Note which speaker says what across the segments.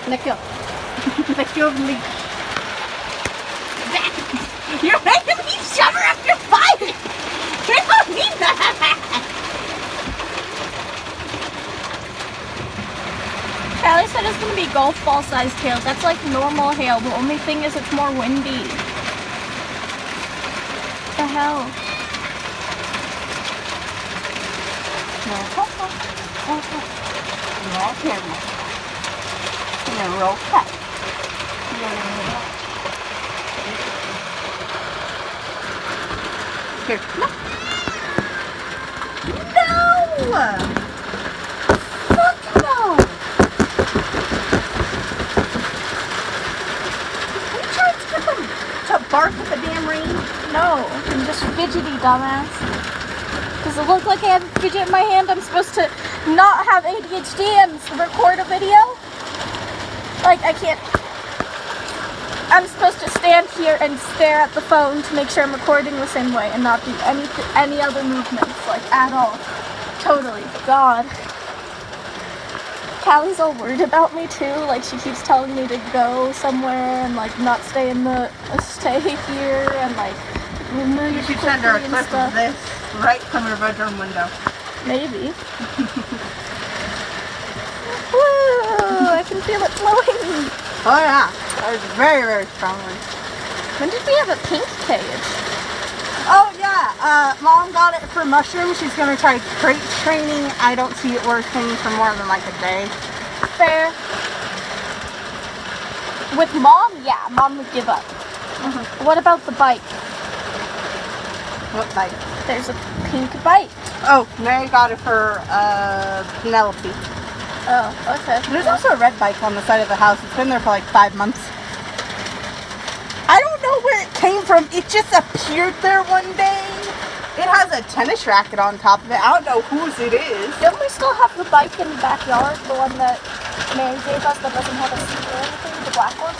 Speaker 1: Nikhil. Nikhil, leave. You're making me shudder up your bike! We don't need that! Callie said it's gonna be golf ball sized hail. That's like normal hail. The only thing is it's more windy. What the hell?
Speaker 2: No camera. No roll cut. Here, look. No! Fuck no! Are you trying to get them to bark at the damn rain?
Speaker 1: No, I'm just fidgety, dumbass. Does it look like I have a fidget in my hand? I'm supposed to not have ADHD and record a video? Like, I can't. I'm supposed to stand here and stare at the phone to make sure I'm recording the same way and not do any other movements, like, at all. Totally. God. Callie's all worried about me, too. Like, she keeps telling me to go somewhere and, like, not stay here and, like, move
Speaker 2: You should send her a
Speaker 1: quickly and
Speaker 2: clip
Speaker 1: stuff.
Speaker 2: of this right from her bedroom window.
Speaker 1: Maybe. Woo! I can feel it flowing.
Speaker 2: Oh yeah, that was very, very strongly.
Speaker 1: When did we have a pink cage?
Speaker 2: Oh yeah, Mom got it for mushrooms. She's gonna try crate training. I don't see it working for more than like a day.
Speaker 1: Fair. With Mom, yeah, Mom would give up. What about the bike?
Speaker 2: What bike?
Speaker 1: There's a pink bike.
Speaker 2: Oh, Mary got it for Penelope.
Speaker 1: Oh, okay.
Speaker 2: There's also a red bike on the side of the house. It's been there for like 5 months. I don't know where it came from. It just appeared there one day. It has a tennis racket on top of it. I don't know whose it is.
Speaker 1: Don't we still have the bike in the backyard? The one that Mary gave us that doesn't have a seat or anything? The black one?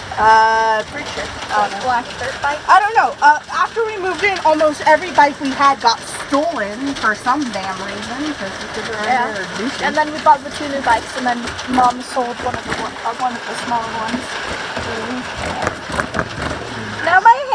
Speaker 2: Pretty sure.
Speaker 1: The black dirt bike?
Speaker 2: I don't know. After we moved in, almost every bike we had got stolen for some damn reason. Because we were
Speaker 1: Yeah. And then we bought the 2 new bikes, and then Mom sold one of the smaller ones.